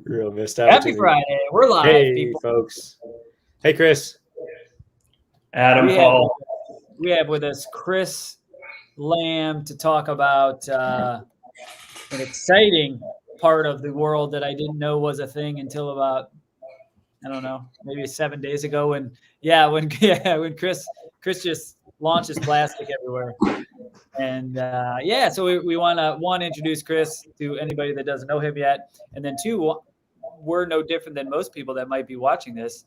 Real missed Happy opportunity. Friday. We're live, Hey, people. folks. Hey, Chris. Adam, Paul. We have with us Chris Lam to talk about an exciting part of the world that I didn't know was a thing until about, I don't know, maybe 7 days ago. When Chris just launches plastic everywhere. And so we want to introduce Chris to anybody that doesn't know him yet, and then two, we're no different than most people that might be watching this.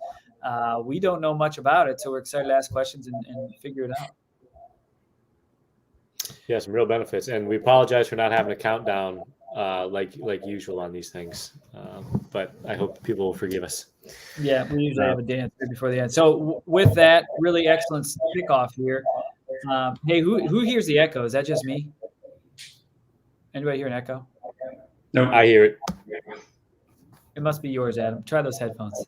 We don't know much about it, so we're excited to ask questions and figure it out. Yeah, some real benefits, and we apologize for not having a countdown like usual on these things, but I hope people will forgive us. Yeah, we usually have a dance before the end. So with that, really excellent kickoff here. Hey, who hears the echo? Is that just me? Anybody hear an echo? No, I hear it. It must be yours, Adam. Try those headphones.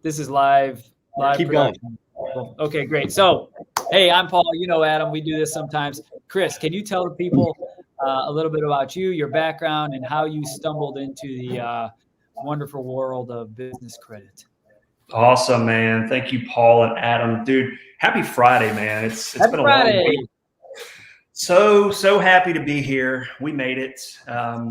This is live Keep production. Going. Okay, great. So, hey, I'm Paul. You know Adam. We do this sometimes. Chris, can you tell the people a little bit about you, your background, and how you stumbled into the wonderful world of business credit? Awesome, man. Thank you, Paul and Adam. Dude, happy Friday, man. It's been a long week. So happy to be here. We made it. So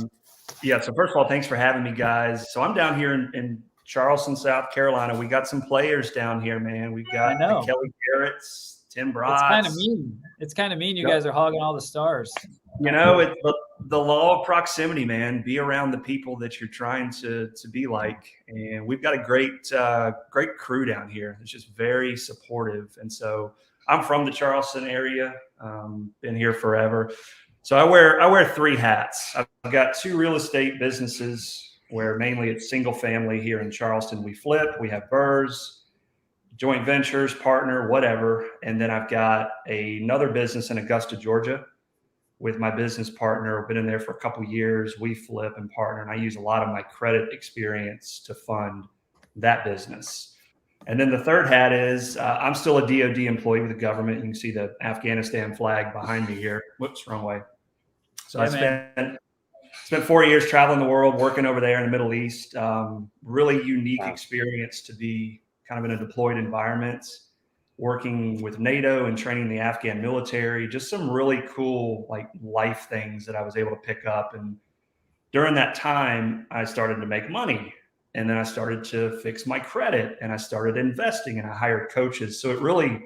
first of all, thanks for having me, guys. So I'm down here in Charleston, South Carolina. We got some players down here, man. We've got the Kelly Garretts, Tim Bratz. It's kind of mean. You guys are hogging all the stars. You know, it's the law of proximity, man. Be around the people that you're trying to be like. And we've got a great crew down here. It's just very supportive. And so I'm from the Charleston area. Been here forever. So I wear three hats. I've got two real estate businesses where mainly it's single family here in Charleston. We flip, we have BRRRRs, joint ventures, partner, whatever. And then I've got another business in Augusta, Georgia with my business partner. I've been in there for a couple of years. We flip and partner, and I use a lot of my credit experience to fund that business. And then the third hat is I'm still a DOD employee with the government. You can see the Afghanistan flag behind me here. Whoops, wrong way. So I spent 4 years traveling the world, working over there in the Middle East. Really unique experience to be kind of in a deployed environment, working with NATO and training the Afghan military. Just some really cool life things that I was able to pick up. And during that time, I started to make money. And then I started to fix my credit, and I started investing, and I hired coaches. So it really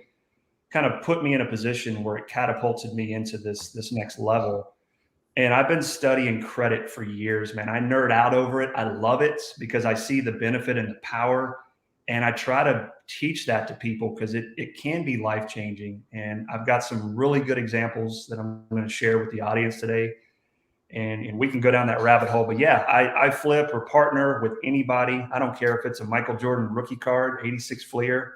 kind of put me in a position where it catapulted me into this next level. And I've been studying credit for years, man. I nerd out over it. I love it because I see the benefit and the power. And I try to teach that to people because it can be life-changing. And I've got some really good examples that I'm going to share with the audience today. And we can go down that rabbit hole. But yeah, I flip or partner with anybody. I don't care if it's a Michael Jordan rookie card, 86 Fleer,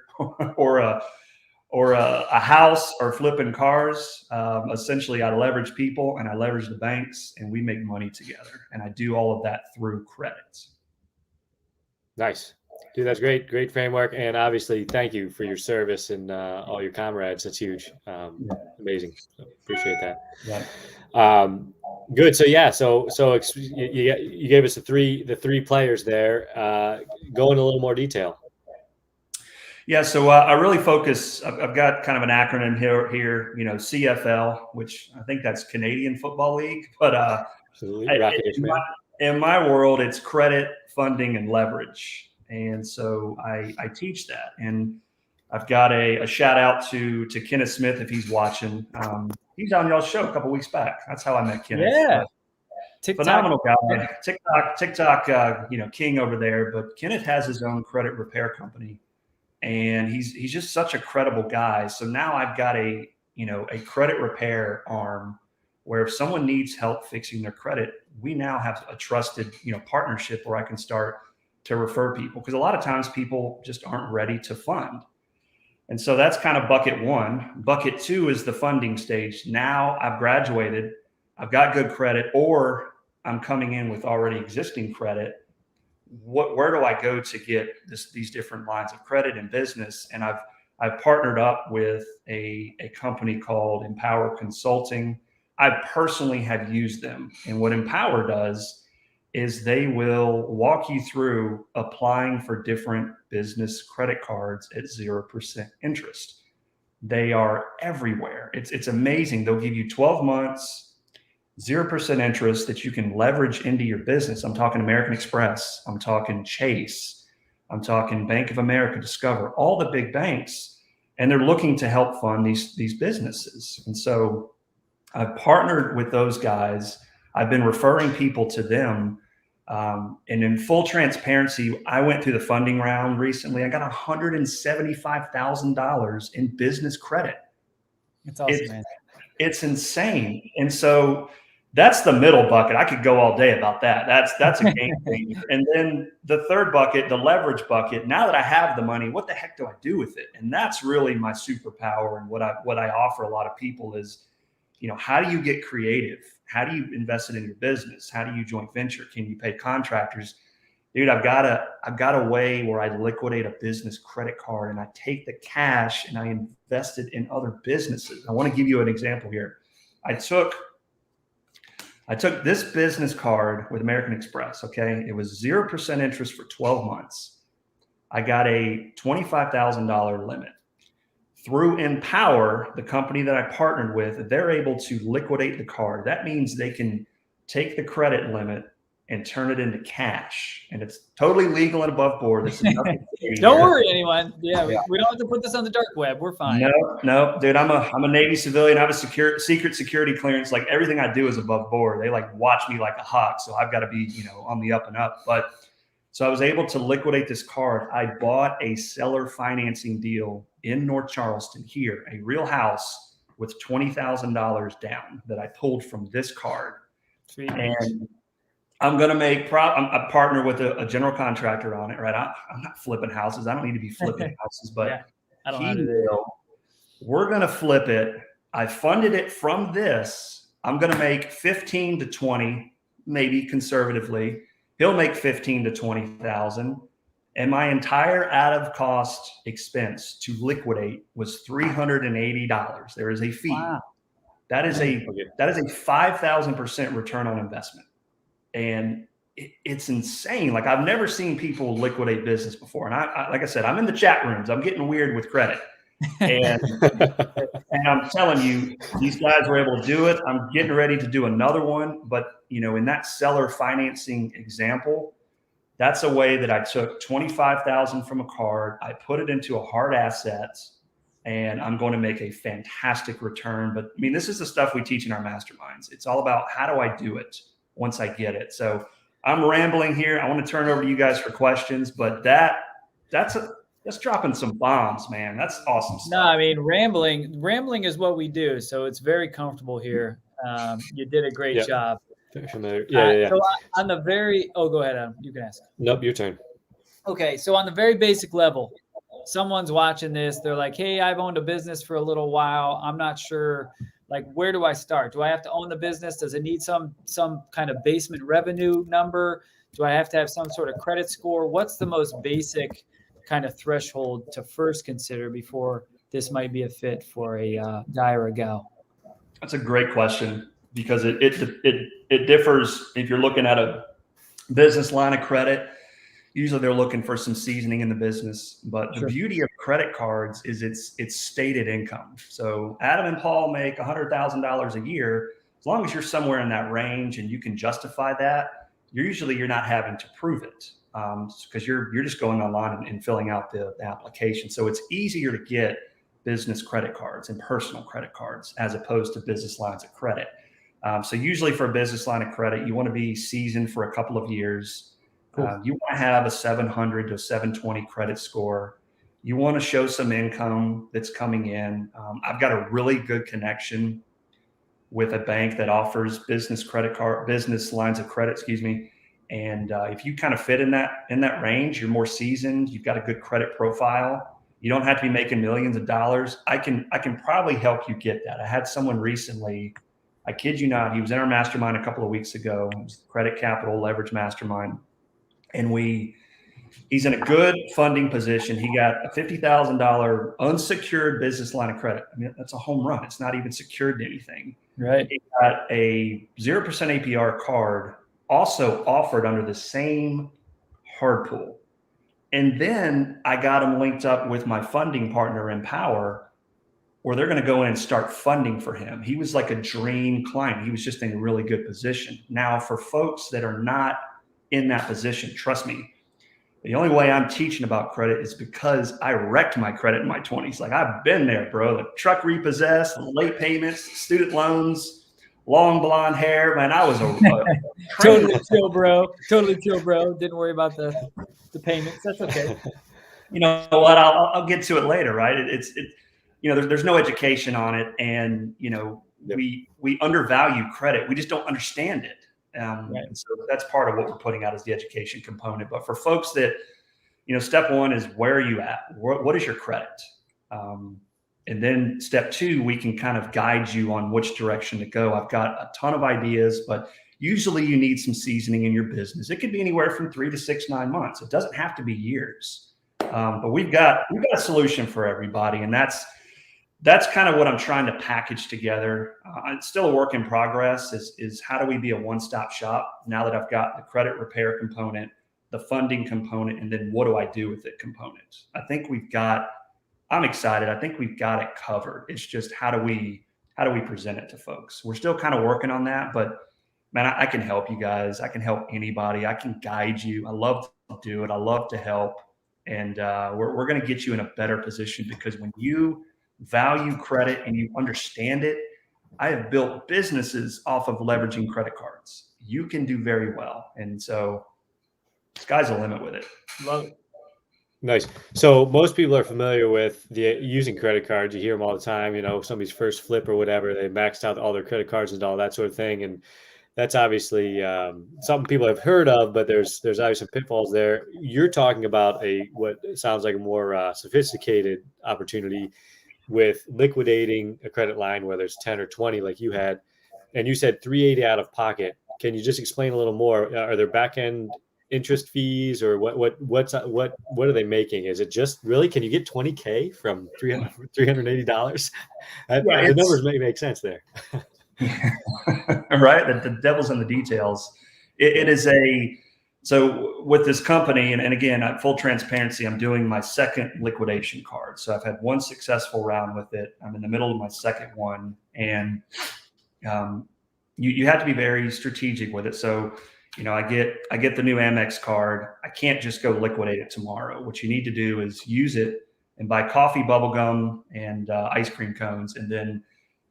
or a house, or flipping cars. Essentially, I leverage people and I leverage the banks, and we make money together. And I do all of that through credit. Nice. Dude, that's great. Great framework. And obviously, thank you for your service and all your comrades. That's huge. Amazing. So appreciate that. Yeah. Good. So you gave us the three players there. Go into a little more detail. Yeah. So I really focus. I've got kind of an acronym here. You know, CFL, which I think that's Canadian Football League, but in my world, it's credit, funding, and leverage. And so I teach that. And I've got a shout out to Kenneth Smith if he's watching. He's on y'all's show a couple weeks back. That's how I met Kenneth. Yeah. Phenomenal guy. TikTok, king over there. But Kenneth has his own credit repair company, and he's just such a credible guy. So now I've got a credit repair arm where if someone needs help fixing their credit, we now have a trusted, partnership where I can start to refer people, because a lot of times people just aren't ready to fund. And so that's kind of bucket one. Bucket two is the funding stage. Now I've graduated, I've got good credit, or I'm coming in with already existing credit. Where do I go to get these different lines of credit in business? And I've partnered up with a company called Empower Consulting. I personally have used them. And what Empower does is they will walk you through applying for different business credit cards at 0% interest. They are everywhere. It's amazing. They'll give you 12 months, 0% interest that you can leverage into your business. I'm talking American Express. I'm talking Chase. I'm talking Bank of America, Discover, all the big banks. And they're looking to help fund these businesses. And so I've partnered with those guys. I've been referring people to them. And in full transparency, I went through the funding round recently. I got $175,000 in business credit. It's awesome, man. It's insane. And so that's the middle bucket. I could go all day about that. That's a game changer. And then the third bucket, the leverage bucket. Now that I have the money, what the heck do I do with it? And that's really my superpower. And what I offer a lot of people is, how do you get creative? How do you invest it in your business? How do you joint venture? Can you pay contractors? Dude, I've got a way where I liquidate a business credit card and I take the cash and I invest it in other businesses. I want to give you an example here. I took this business card with American Express. Okay. It was 0% interest for 12 months. I got a $25,000 limit. Through Empower, the company that I partnered with, they're able to liquidate the card. That means they can take the credit limit and turn it into cash. And it's totally legal and above board. This is nothing. Don't worry, anyone. Yeah, we don't have to put this on the dark web. We're fine. No, dude, I'm a Navy civilian. I have a secret security clearance. Like everything I do is above board. They like watch me like a hawk. So I've got to be, on the up and up. But so I was able to liquidate this card. I bought a seller financing deal in North Charleston here, a real house with $20,000 down that I pulled from this card. Sweet. And I'm going to make I'm a partner with a general contractor on it, right? I'm not flipping houses. I don't need to be flipping houses, but yeah, I don't know. We're going to flip it. I funded it from this. I'm going to make 15 to 20, maybe conservatively. He'll make 15 to 20,000. And my entire out of cost expense to liquidate was $380. There is a fee. Wow. That is a 5,000% return on investment. And it's insane. Like I've never seen people liquidate business before. And I like I said, I'm in the chat rooms. I'm getting weird with credit. And I'm telling you, these guys were able to do it. I'm getting ready to do another one. But, in that seller financing example, that's a way that I took $25,000 from a card. I put it into a hard asset and I'm going to make a fantastic return. But I mean, this is the stuff we teach in our masterminds. It's all about how do I do it once I get it. So I'm rambling here. I want to turn over to you guys for questions, but that's dropping some bombs, man. That's awesome stuff. No, I mean, rambling is what we do. So it's very comfortable here. You did a great job. Yeah. So on the go ahead, Adam. You can ask. Nope, your turn. Okay, so on the very basic level, someone's watching this. They're like, "Hey, I've owned a business for a little while. I'm not sure. Like, where do I start? Do I have to own the business? Does it need some kind of basement revenue number? Do I have to have some sort of credit score? What's the most basic kind of threshold to first consider before this might be a fit for a guy or a gal?" That's a great question because it differs if you're looking at a business line of credit. Usually they're looking for some seasoning in the business, but the beauty of credit cards is it's stated income. So Adam and Paul make $100,000 a year. As long as you're somewhere in that range and you can justify that, you're not having to prove it because you're just going online and filling out the application. So it's easier to get business credit cards and personal credit cards as opposed to business lines of credit. So usually for a business line of credit, you want to be seasoned for a couple of years. Cool. You want to have a 700 to 720 credit score. You want to show some income that's coming in. I've got a really good connection with a bank that offers business lines of credit, And if you kind of fit in that range, you're more seasoned. You've got a good credit profile. You don't have to be making millions of dollars. I can probably help you get that. I had someone recently, I kid you not, he was in our mastermind a couple of weeks ago. It was the Credit Capital Leverage Mastermind. And he's in a good funding position. He got a $50,000 unsecured business line of credit. I mean, that's a home run. It's not even secured to anything. Right. It got a 0% APR card also offered under the same hard pool. And then I got him linked up with my funding partner, Empower, where they're going to go in and start funding for him. He was like a dream client. He was just in a really good position. Now, for folks that are not in that position, trust me, the only way I'm teaching about credit is because I wrecked my credit in my 20s. Like, I've been there, bro. The truck repossessed, late payments, student loans, long blonde hair. Man, I was a Totally chill, bro. Totally chill, bro. Didn't worry about the payments. That's okay. You know what? I'll get to it later, right? It's you know, there's no education on it, and you know, Yep. we undervalue credit. We just don't understand it. Right. And so that's part of what we're putting out is the education component. But for folks that, you know, step one is where are you at? What is your credit? And then step two, we can kind of guide you on which direction to go. I've got a ton of ideas, but usually you need some seasoning in your business. It could be anywhere from 3 to 6, 9 months. It doesn't have to be years. But we've got a solution for everybody, and that's kind of what I'm trying to package together. It's still a work in progress. Is how do we be a one-stop shop now that I've got the credit repair component, the funding component, and then what do I do with it component? I'm excited. I think we've got it covered. It's just how do we present it to folks? We're still kind of working on that, but man, I can help you guys. I can help anybody. I can guide you. I love to do it. I love to help. And we're going to get you in a better position, because when you value credit and you understand it, I have built businesses off of leveraging credit cards. You can do very well. And so sky's the limit with it. Love it. Nice. So most people are familiar with using credit cards. You hear them all the time. You know, somebody's first flip or whatever, they maxed out all their credit cards and all that sort of thing. And that's obviously something people have heard of, but there's obviously some pitfalls there. You're talking about what sounds like a more sophisticated opportunity with liquidating a credit line, whether it's 10 or 20 like you had, and you said 380 out of pocket. Can you just explain a little more? Are there back end interest fees, or what are they making? Is it just really, can you get 20K from $380? The numbers may make sense there. Right? The devil's in the details. It is so with this company, and again, at full transparency, I'm doing my second liquidation card. So I've had one successful round with it. I'm in the middle of my second one, and you have to be very strategic with it. So, you know, I get the new Amex card. I can't just go liquidate it tomorrow. What you need to do is use it and buy coffee, bubble gum, and ice cream cones, and then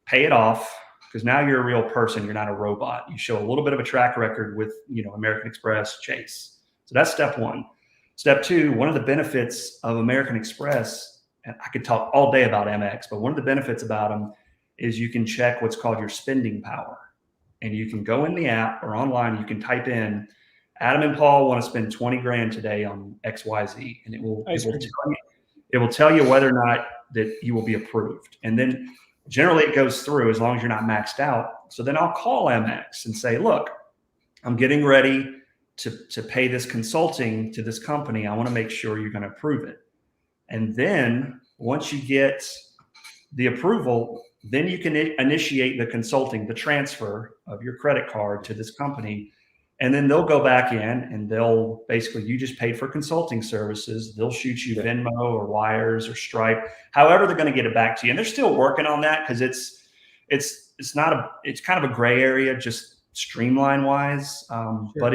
pay it off. Because now you're a real person, you're not a robot. You show a little bit of a track record with, you know, American Express, Chase. So that's step one. Step two, one of the benefits of American Express, and I could talk all day about MX, but one of the benefits about them is you can check what's called your spending power. And you can go in the app or online, you can type in, Adam and Paul want to spend 20 grand today on XYZ, and it will tell you whether or not that you will be approved. And then generally it goes through as long as you're not maxed out. So then I'll call MX and say, look, I'm getting ready to pay this consulting to this company. I want to make sure you're going to approve it. And then once you get the approval, then you can initiate the consulting, the transfer of your credit card to this company. And then they'll go back in and they'll basically, you just paid for consulting services. They'll shoot you Venmo or Wires or Stripe, however they're going to get it back to you. And they're still working on that, because it's kind of a gray area, just streamline wise. But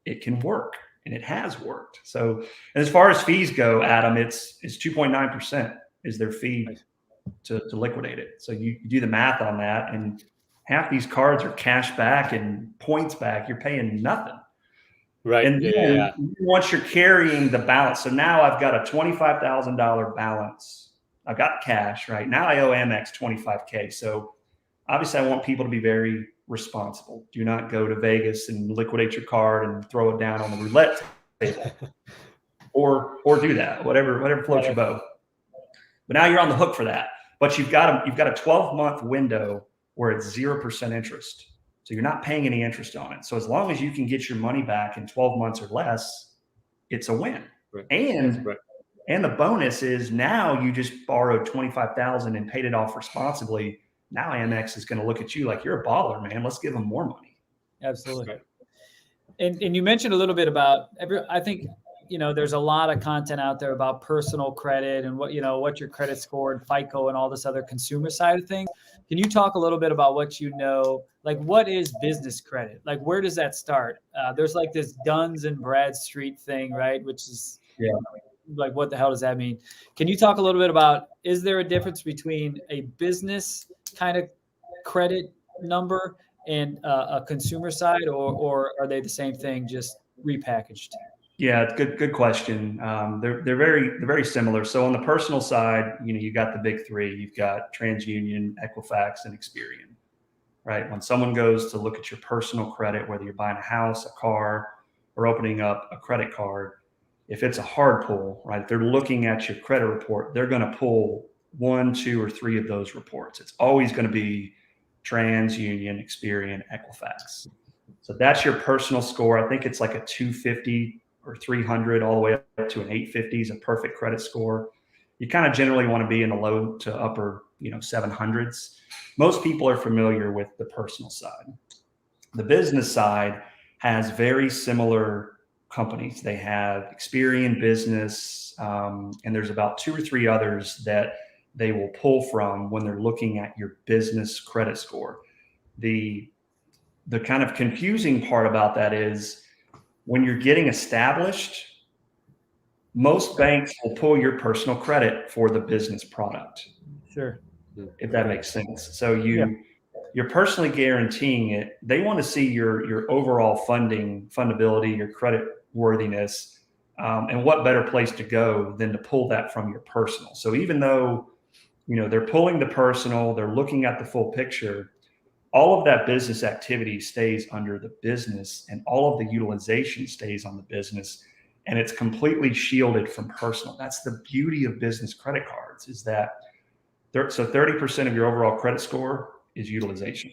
it can work, and it has worked. So, and as far as fees go, Adam, it's 2.9% is their fee to liquidate it. So you do the math on that, and half these cards are cash back and points back. You're paying nothing. Right. And then once you're carrying the balance, so now I've got a $25,000 balance. I've got cash, right? Now I owe Amex 25K. So obviously I want people to be very responsible. Do not go to Vegas and liquidate your card and throw it down on the roulette table. or do that, whatever floats your boat. But now you're on the hook for that. But you've got a 12-month window where it's 0% interest. So you're not paying any interest on it. So as long as you can get your money back in 12 months or less, it's a win. Right. And the bonus is now you just borrowed $25,000 and paid it off responsibly. now Amex is going to look at you like you're a baller, man. Let's give them more money. Absolutely. And you mentioned a little bit about I think, there's a lot of content out there about personal credit and what your credit score and FICO and all this other consumer side of things. Can you talk a little bit about what like what is business credit? Like, where does that start? There's like this Duns and Bradstreet thing, right? Which is like, what the hell does that mean? Can you talk a little bit about, is there a difference between a business kind of credit number and a consumer side, or are they the same thing, just repackaged? Yeah, it's good question. They're very similar. So on the personal side, you got the big three. You've got TransUnion, Equifax, and Experian, right? When someone goes to look at your personal credit, whether you're buying a house, a car, or opening up a credit card, if it's a hard pull, right? If they're looking at your credit report, they're going to pull 1, 2, or 3 of those reports. It's always going to be TransUnion, Experian, Equifax. So that's your personal score. I think it's like a 250 or 300 all the way up to an 850 is a perfect credit score. You kind of generally want to be in the low to upper 700s. Most people are familiar with the personal side. The business side has very similar companies. They have Experian Business, and there's about 2 or 3 others that they will pull from when they're looking at your business credit score. The kind of confusing part about that is when you're getting established, most banks will pull your personal credit for the business product. Sure. If that makes sense. So you're personally guaranteeing it. They want to see your overall fundability, your credit worthiness, and what better place to go than to pull that from your personal. So even though they're pulling the personal, they're looking at the full picture, all of that business activity stays under the business, and all of the utilization stays on the business, and it's completely shielded from personal. That's the beauty of business credit cards, is that 30% of your overall credit score is utilization,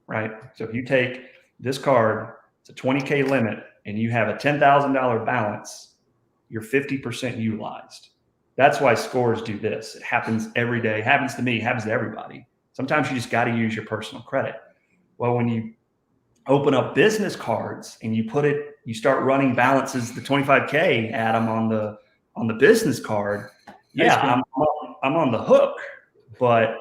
right? So if you take this card, it's a 20K limit, and you have a $10,000 balance, you're 50% utilized. That's why scores do this. It happens every day. It happens to me. It happens to everybody. Sometimes you just got to use your personal credit. Well, when you open up business cards and you start running balances, the 25K at them on the business card. Yeah, I'm on the hook, but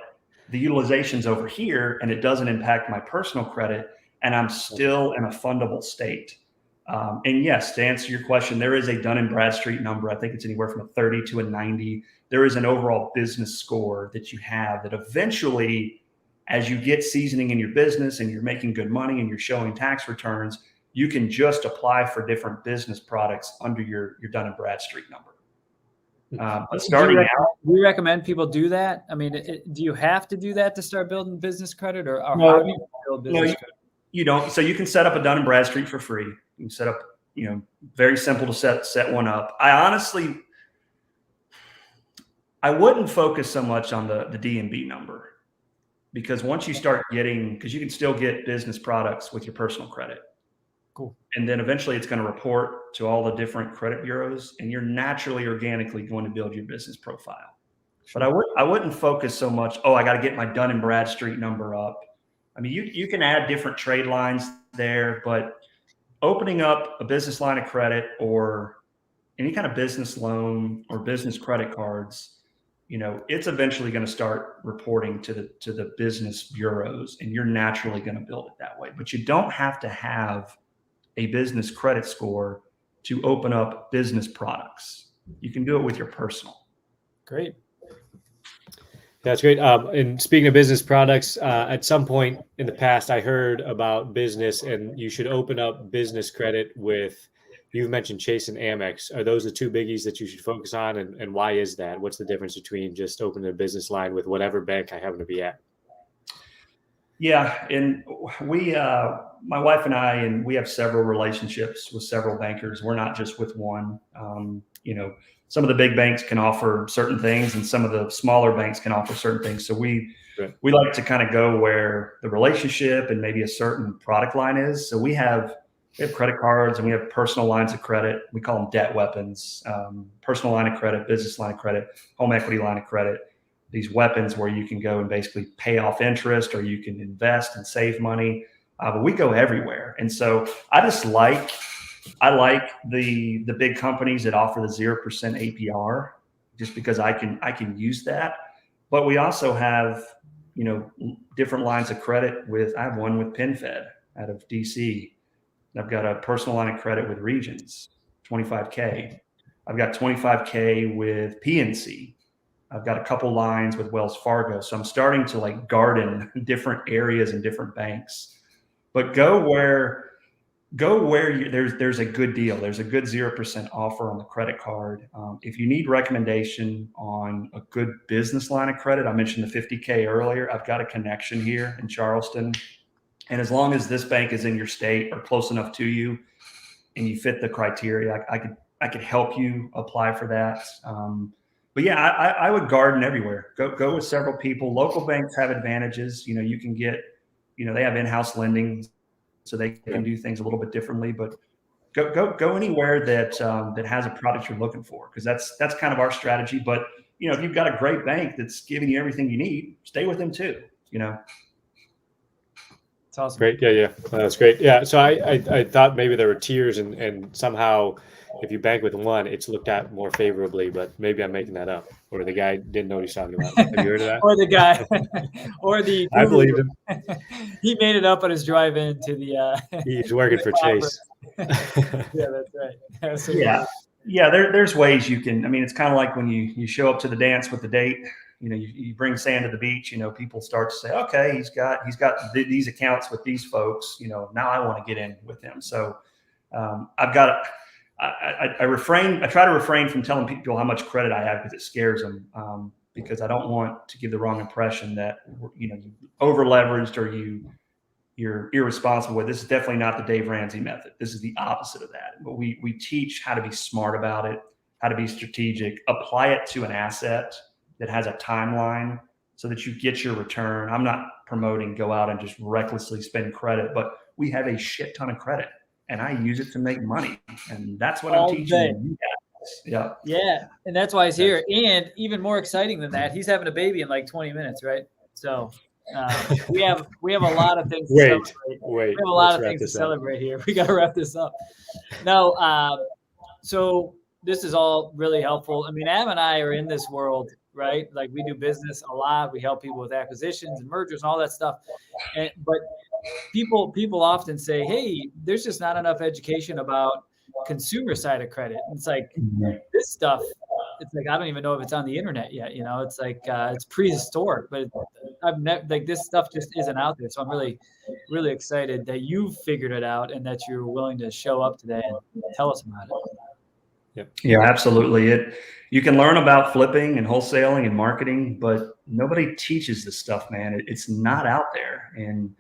the utilization's over here and it doesn't impact my personal credit, and I'm still in a fundable state. And yes, to answer your question, there is a Dun & Bradstreet number. I think it's anywhere from a 30 to a 90. There is an overall business score that you have that eventually, as you get seasoning in your business and you're making good money and you're showing tax returns, you can just apply for different business products under your Dun & Bradstreet number. But starting out, do you recommend people do that? I mean, do you have to do that to start building business credit, or no, how do you build business credit? You don't. So you can set up a Dun & Bradstreet for free. You can set up, very simple to set one up. I wouldn't focus so much on the D&B number, because once you start because you can still get business products with your personal credit. Cool. And then eventually it's going to report to all the different credit bureaus, and you're naturally, organically going to build your business profile. Sure. But I wouldn't focus so much, I got to get my Dun & Bradstreet number up. I mean, you can add different trade lines there, but opening up a business line of credit or any kind of business loan or business credit cards, it's eventually going to start reporting to the business bureaus, and you're naturally going to build it that way. But you don't have to have a business credit score to open up business products. You can do it with your personal. Great. That's great. And speaking of business products, at some point in the past, I heard about business, and you should open up business credit with, you've mentioned Chase and Amex. Are those the 2 biggies that you should focus on? And why is that? What's the difference between just opening a business line with whatever bank I happen to be at? Yeah. And we, my wife and I, and we have several relationships with several bankers. We're not just with one. Some of the big banks can offer certain things, and some of the smaller banks can offer certain things. So we like to kind of go where the relationship and maybe a certain product line is. So we have credit cards, and we have personal lines of credit. We call them debt weapons, personal line of credit, business line of credit, home equity line of credit. these weapons where you can go and basically pay off interest, or you can invest and save money. But we go everywhere. And so I like the big companies that offer the 0% APR, just because I can use that. But we also have, different lines of credit I have one with PenFed out of DC. I've got a personal line of credit with Regions, 25K. I've got 25K with PNC. I've got a couple lines with Wells Fargo. So I'm starting to like garden different areas and different banks. But go where there's a good deal. There's a good 0% offer on the credit card. If you need recommendation on a good business line of credit, I mentioned the 50K earlier. I've got a connection here in Charleston. And as long as this bank is in your state or close enough to you and you fit the criteria, I could help you apply for that. But yeah, I would garden everywhere. Go with several people. Local banks have advantages. You can get, they have in-house lending, so they can do things a little bit differently. But go anywhere that has a product you're looking for, because that's kind of our strategy. But if you've got a great bank that's giving you everything you need, stay with them too. It's awesome. Great. Yeah. That's great. Yeah. So I thought maybe there were tiers, and somehow if you bank with one, it's looked at more favorably, but maybe I'm making that up, or the guy didn't know what he's talking about. Have you heard of that? Or the guy, or the I believe him. He made it up on his drive in to the. He's working for Chase. Yeah, that's right. Absolutely. Yeah. There's ways you can. I mean, it's kind of like when you show up to the dance with the date. You bring sand to the beach. People start to say, okay, he's got these accounts with these folks. Now I want to get in with him. So I've got. I try to refrain from telling people how much credit I have, because it scares them. Because I don't want to give the wrong impression that you over leveraged or you're irresponsible with. This is definitely not the Dave Ramsey method. This is the opposite of that. But we teach how to be smart about it, how to be strategic, apply it to an asset that has a timeline so that you get your return. I'm not promoting go out and just recklessly spend credit, but we have a shit ton of credit and I use it to make money. And that's what I'm teaching you guys. Yeah. Yeah. And that's why he's here. And even more exciting than that, he's having a baby in like 20 minutes, right? So we have a lot of things to celebrate. We have a lot of things to celebrate here. We got to wrap this up. No, so this is all really helpful. I mean, Adam and I are in this world, right? Like we do business a lot. We help people with acquisitions and mergers and all that stuff. But people often say, hey, there's just not enough education about consumer side of credit. And it's like this stuff, it's like, I don't even know if it's on the internet yet. It's like, it's prehistoric, but I've never, like this stuff just isn't out there. So I'm really, really excited that you've figured it out and that you're willing to show up today and tell us about it. Yep. Yeah, absolutely. You can learn about flipping and wholesaling and marketing, but nobody teaches this stuff, man. It's not out there, and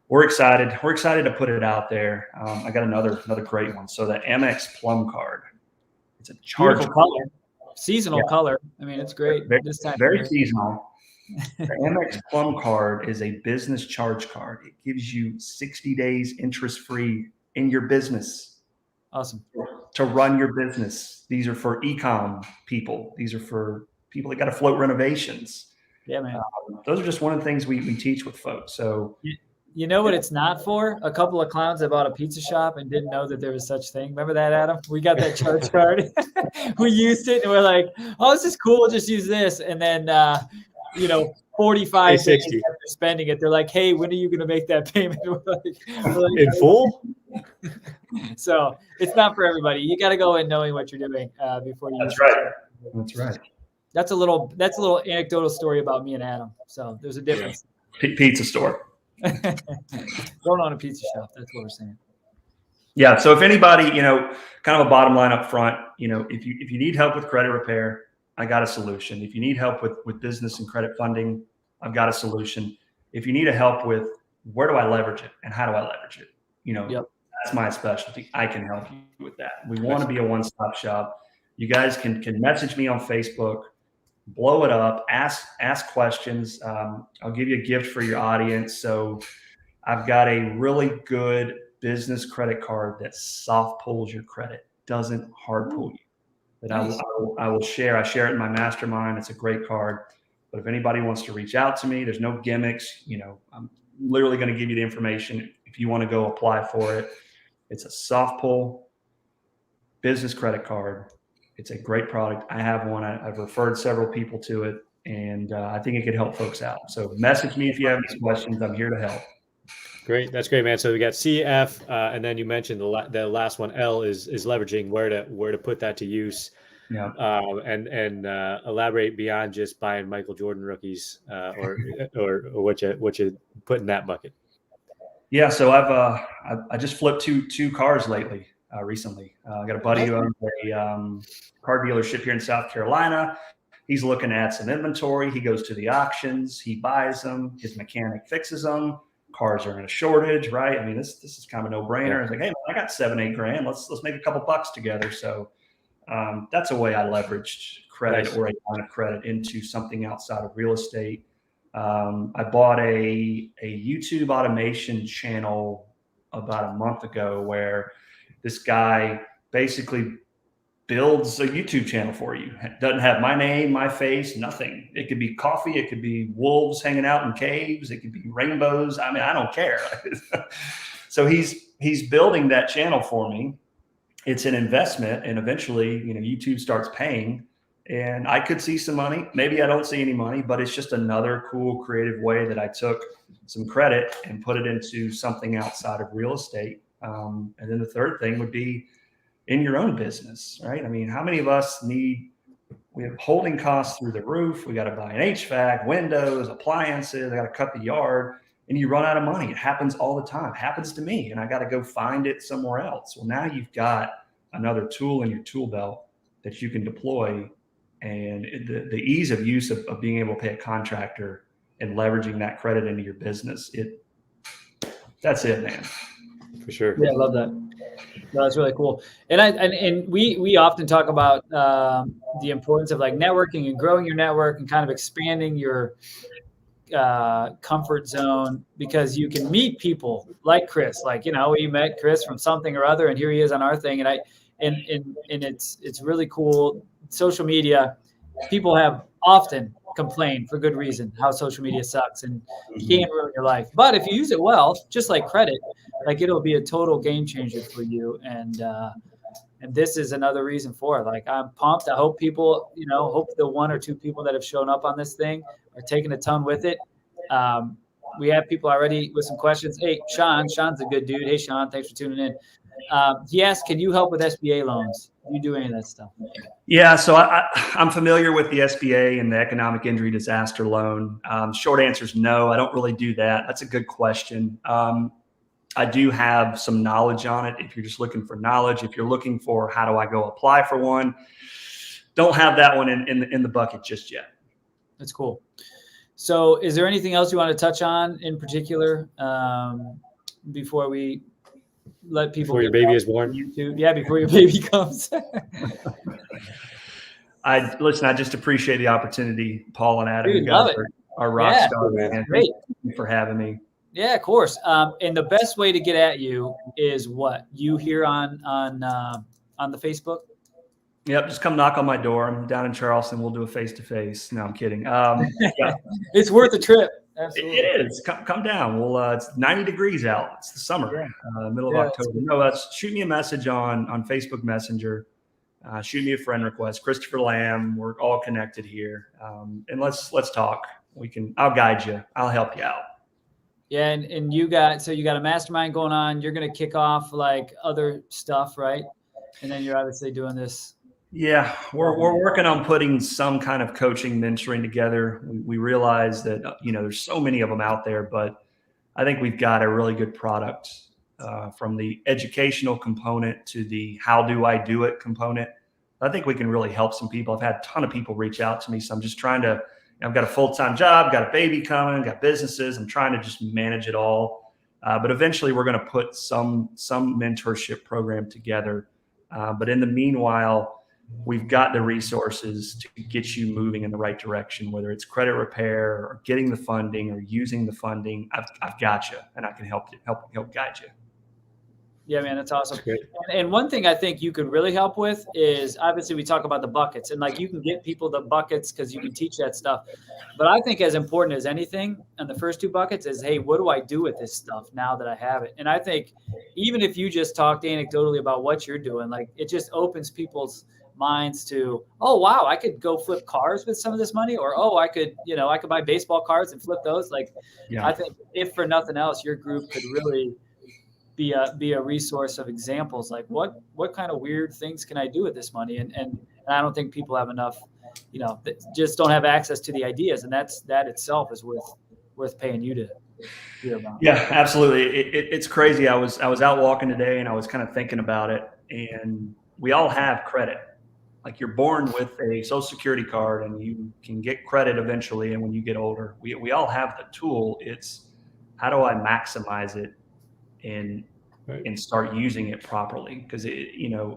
we're excited. We're excited to put it out there. I got another great one. So the Amex Plum Card. It's a charge color, seasonal color. I mean, it's great. This time very seasonal. The Amex Plum Card is a business charge card. It gives you 60 days interest-free in your business. Awesome. To run your business. These are for e-com people. These are for people that got to float renovations. Yeah, man. Those are just one of the things we teach with folks. So you know what it's not for? A couple of clowns that bought a pizza shop and didn't know that there was such thing. Remember that, Adam? We got that charge card. We used it and we're like, oh, this is cool. We'll just use this. And then, 45 days after spending it, they're like, hey, when are you going to make that payment? We're like, in full? So it's not for everybody. You got to go in knowing what you're doing before you. That's right. That's right. That's a little anecdotal story about me and Adam. So there's a difference. Pizza store. Don't own a pizza shop. That's what we're saying. Yeah. So if anybody, kind of a bottom line up front, if you need help with credit repair, I got a solution. If you need help with business and credit funding, I've got a solution. If you need help with where do I leverage it and how do I leverage it, Yep. That's my specialty. I can help you with that. We want to be a one-stop shop. You guys can message me on Facebook, blow it up, ask questions. I'll give you a gift for your audience. So I've got a really good business credit card that soft pulls your credit, doesn't hard pull you. That I will share. I share it in my mastermind. It's a great card. But if anybody wants to reach out to me, there's no gimmicks. I'm literally going to give you the information if you want to go apply for it. It's a soft pull business credit card. It's a great product. I have one. I've referred several people to it, and I think it could help folks out. So message me if you have any questions. I'm here to help. Great. That's great, man. So we got CF, and then you mentioned the last one, L, is leveraging, where to put that to use. Yeah. And elaborate beyond just buying Michael Jordan rookies, or what you put in that bucket. Yeah. So I just flipped two cars recently. I got a buddy who owns a car dealership here in South Carolina. He's looking at some inventory. He goes to the auctions. He buys them. His mechanic fixes them. Cars are in a shortage, right? I mean, this is kind of a no-brainer. It's like, hey, I got $7-8 grand. Let's make a couple bucks together. So that's a way I leveraged credit. Nice. Or a line of credit into something outside of real estate. I bought a YouTube automation channel about a month ago where this guy basically builds a YouTube channel for you. It doesn't have my name, my face, nothing. It could be coffee. It could be wolves hanging out in caves. It could be rainbows. I mean, I don't care. So he's building that channel for me. It's an investment, and eventually, YouTube starts paying, and I could see some money. Maybe I don't see any money, but it's just another cool, creative way that I took some credit and put it into something outside of real estate. And then the third thing would be in your own business, right? I mean, how many of us we have holding costs through the roof. We got to buy an HVAC, windows, appliances. I got to cut the yard, and you run out of money. It happens all the time. It happens to me, and I got to go find it somewhere else. Well, now you've got another tool in your tool belt that you can deploy, and the ease of use of being able to pay a contractor and leveraging that credit into your business. That's it, man. For sure. Yeah, I love that. No, that's really cool. And we often talk about the importance of like networking and growing your network and kind of expanding your comfort zone, because you can meet people like Chris. Like, we met Chris from something or other, and here he is on our thing. And it's really cool. Social media, people have often complained for good reason how social media sucks and you can't ruin your life. But if you use it well, just like credit, like it'll be a total game changer for you. And this is another reason for it. Like, I'm pumped. I hope people, hope the one or two people that have shown up on this thing are taking a ton with it. We have people already with some questions. Hey, Sean's a good dude. Hey, Sean, thanks for tuning in. He asked, can you help with SBA loans? Do you do any of that stuff? Yeah, so I'm familiar with the SBA and the economic injury disaster loan. Short answer is no, I don't really do that. That's a good question. I do have some knowledge on it. If you're just looking for knowledge, if you're looking for how do I go apply for one, don't have that one in the bucket just yet. That's cool. So is there anything else you want to touch on in particular before we let people? Before your baby is born? YouTube? Yeah, before your baby comes. I just appreciate the opportunity, Paul and Adam. Dude, you guys are rock stars, man. Great. Thank you for having me. Yeah, of course. And the best way to get at you is what? You here on the Facebook? Yep, just come knock on my door. I'm down in Charleston. We'll do a face-to-face. No, I'm kidding. Yeah. It's worth a trip. Absolutely. It is. Come down. Well, it's 90 degrees out. It's the summer, middle of October. No, shoot me a message on Facebook Messenger. Shoot me a friend request. Christopher Lam. We're all connected here, and let's talk. I'll guide you. I'll help you out. Yeah, and you got a mastermind going on. You're going to kick off like other stuff, right? And then you're obviously doing this. Yeah, we're working on putting some kind of coaching, mentoring together. We realize that there's so many of them out there, but I think we've got a really good product from the educational component to the how do I do it component. I think we can really help some people. I've had a ton of people reach out to me, so I'm just trying to. I've got a full-time job, got a baby coming, got businesses. I'm trying to just manage it all, but eventually we're going to put some mentorship program together. But in the meanwhile, we've got the resources to get you moving in the right direction, whether it's credit repair or getting the funding or using the funding. I've got you, and I can help guide you. Yeah, man, that's awesome. That's great. And one thing I think you could really help with is, obviously we talk about the buckets, and like you can get people the buckets because you can teach that stuff. But I think as important as anything on the first two buckets is, hey, what do I do with this stuff now that I have it? And I think even if you just talked anecdotally about what you're doing, like it just opens people's minds to, oh wow, I could go flip cars with some of this money, or oh, I could buy baseball cards and flip those. Like, Yeah. I think if for nothing else, your group could really be a resource of examples, like what kind of weird things can I do with this money? And I don't think people have enough, that just don't have access to the ideas, and that itself is worth paying you to hear about. Yeah, absolutely. It's crazy. I was out walking today, and I was kind of thinking about it, and we all have credit. Like, you're born with a Social Security card, and you can get credit eventually. And when you get older, we all have the tool. It's how do I maximize it and start using it properly? Because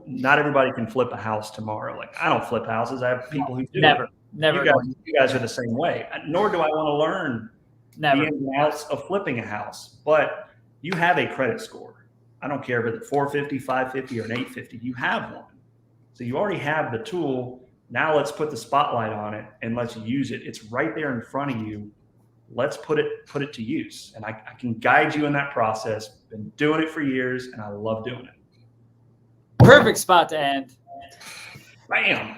not everybody can flip a house tomorrow. Like, I don't flip houses. I have people who do. Never. You guys are the same way. Nor do I want to learn the ins and outs of flipping a house. But you have a credit score. I don't care if it's 450, 550, or an 850. You have one. So you already have the tool. Now let's put the spotlight on it and let's use it. It's right there in front of you. Let's put it to use. And I can guide you in that process. Been doing it for years, and I love doing it. Perfect spot to end. Bam.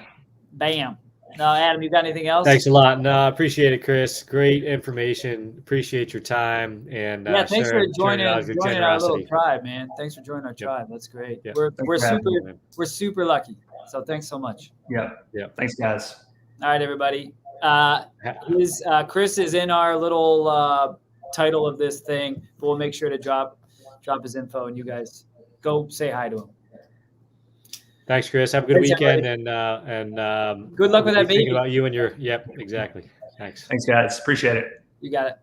No, Adam, you got anything else? Thanks a lot. No, I appreciate it, Chris. Great information. Appreciate your time. And thanks for joining our generosity. little tribe, man. Thanks for joining our tribe. That's great. Yep. We're super lucky. So thanks so much. Yeah. Thanks, guys. All right, everybody. Chris is in our little title of this thing, but we'll make sure to drop his info, and you guys go say hi to him. Thanks, Chris. Have a good weekend, everybody. and Good luck with that baby. Thinking about you and your. Yep, exactly. Thanks. Thanks, guys. Appreciate it. You got it.